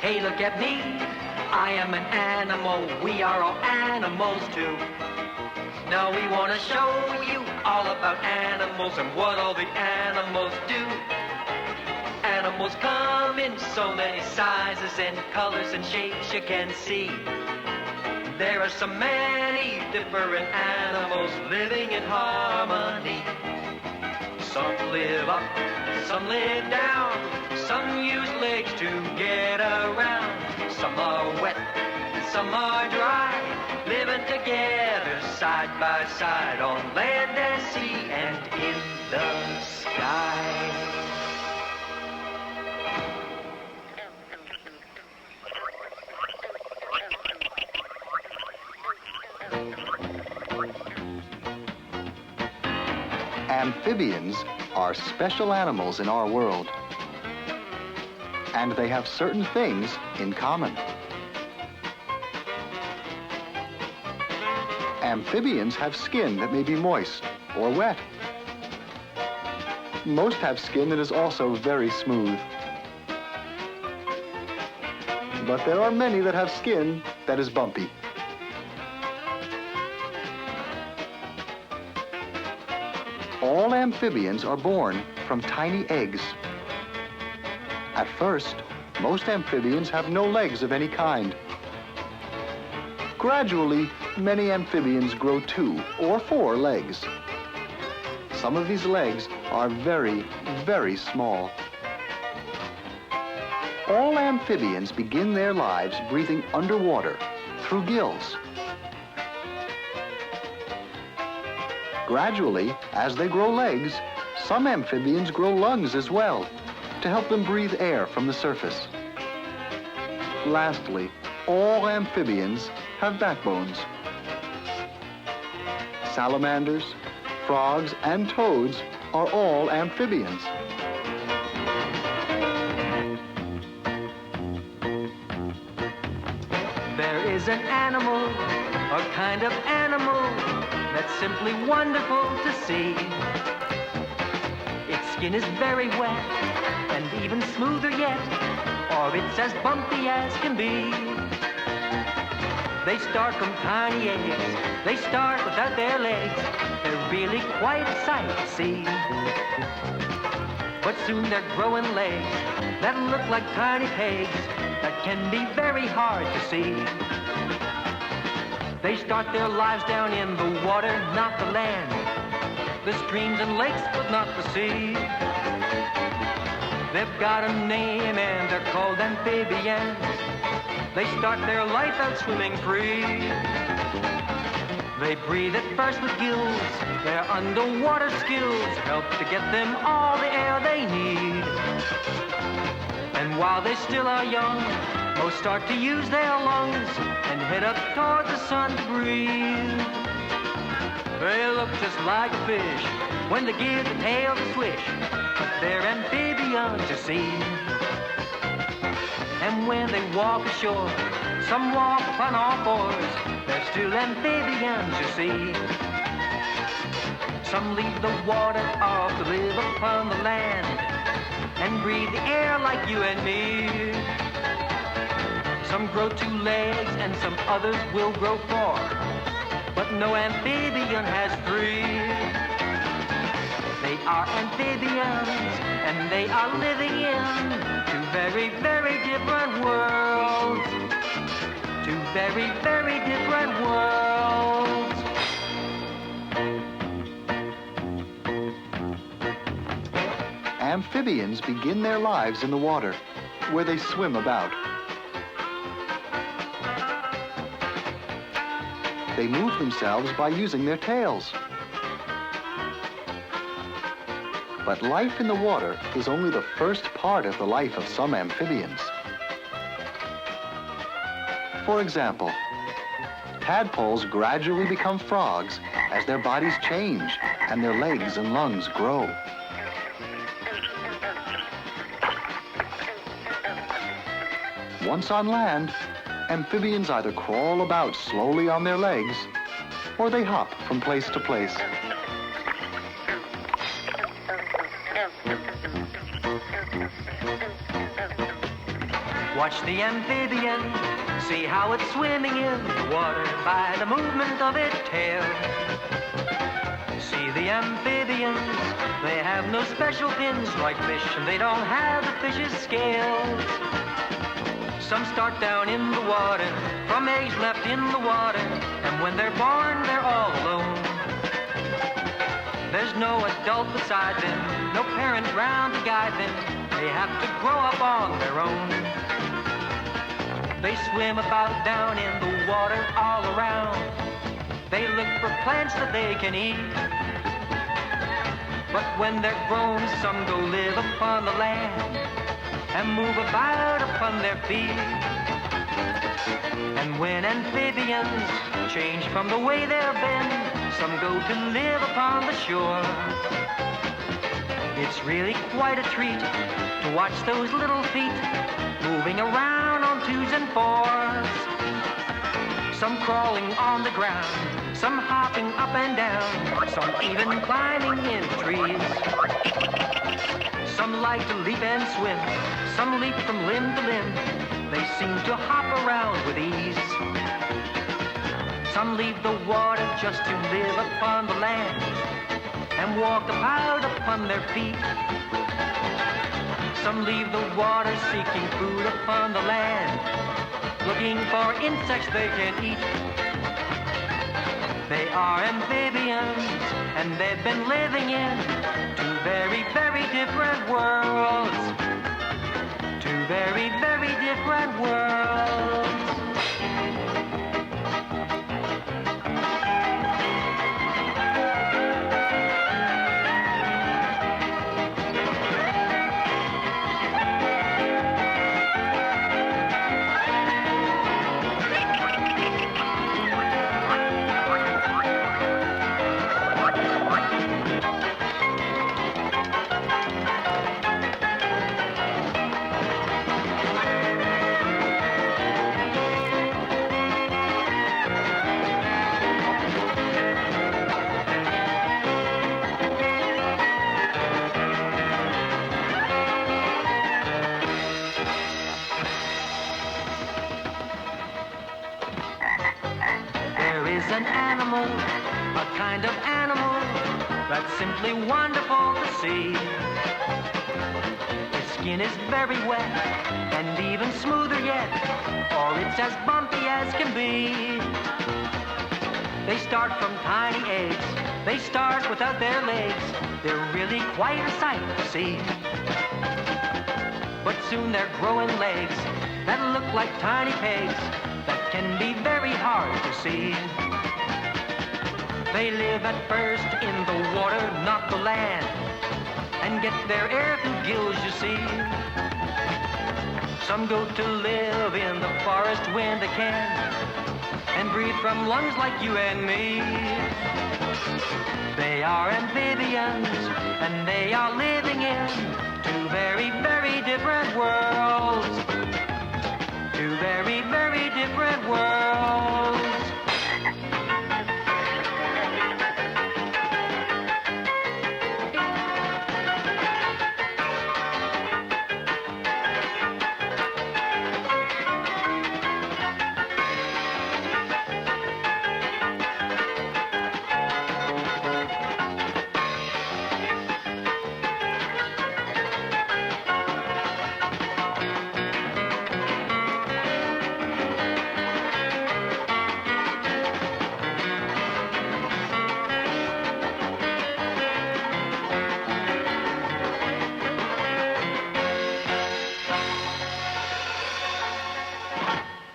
Hey, look at me. I am an animal. We are all animals too. Now we want to show you all about animals and what all the animals do. Animals come in so many sizes and colors and shapes you can see. There are so many different animals living in harmony. Some live up, some live down, some use legs to get around. Some are wet, some are dry, living together side by side on land and sea and in the sky. Amphibians are special animals in our world, and they have certain things in common. Amphibians have skin that may be moist or wet. Most have skin that is also very smooth. But there are many that have skin that is bumpy. All amphibians are born from tiny eggs. At first, most amphibians have no legs of any kind. Gradually, many amphibians grow 2 or 4 legs. Some of these legs are very, very small. All amphibians begin their lives breathing underwater through gills. Gradually, as they grow legs, some amphibians grow lungs as well to help them breathe air from the surface. Lastly, all amphibians have backbones. Salamanders, frogs, and toads are all amphibians. There is an animal, a kind of animal, that's simply wonderful to see. Its skin is very wet and even smoother yet, or it's as bumpy as can be. They start from tiny eggs, they start without their legs. They're really quite a sight to see. But soon they're growing legs that look like tiny pegs that can be very hard to see. They start their lives down in the water, not the land, the streams and lakes, but not the sea. They've got a name and they're called amphibians. They start their life out swimming free. They breathe at first with gills. Their underwater skills help to get them all the air they need. And while they still are young, most start to use their lungs and head up toward the sun to breathe. They look just like a fish when they give the tail a swish, but they're amphibians, you see. And when they walk ashore, some walk upon all fours, they're still amphibians, you see. Some leave the water off to live upon the land and breathe the air like you and me. Some grow 2 legs and some others will grow 4, but no amphibian has 3. They are amphibians and they are living in 2 very, very different worlds. 2 very, very different worlds. Amphibians begin their lives in the water, where they swim about. They move themselves by using their tails. But life in the water is only the first part of the life of some amphibians. For example, tadpoles gradually become frogs as their bodies change and their legs and lungs grow. Once on land, amphibians either crawl about slowly on their legs or they hop from place to place. Watch the amphibian, see how it's swimming in the water by the movement of its tail. See the amphibians, they have no special fins like fish, and they don't have the fish's scales. Some start down in the water, from eggs left in the water, and when they're born, they're all alone. There's no adult beside them, no parent round to guide them. They have to grow up on their own. They swim about down in the water all around. They look for plants that they can eat. But when they're grown, some go live upon the land and move about upon their feet. And when amphibians change from the way they've been, some go to live upon the shore. It's really quite a treat to watch those little feet moving around on twos and fours. Some crawling on the ground, some hopping up and down, some even climbing in trees. Some like to leap and swim, some leap from limb to limb. They seem to hop around with ease. Some leave the water just to live upon the land and walk about upon their feet. Some leave the water seeking food upon the land, looking for insects they can eat. They are amphibians, and they've been living in two very, very different worlds. Two very, very different worlds. An animal, a kind of animal that's simply wonderful to see. Its skin is very wet and even smoother yet, or it's as bumpy as can be. They start from tiny eggs, they start without their legs. They're really quite a sight to see. But soon they're growing legs that look like tiny pegs that can be very hard to see. They live at first in the water, not the land, and get their air through gills, you see. Some go to live in the forest when they can, and breathe from lungs like you and me. They are amphibians, and they are living in two very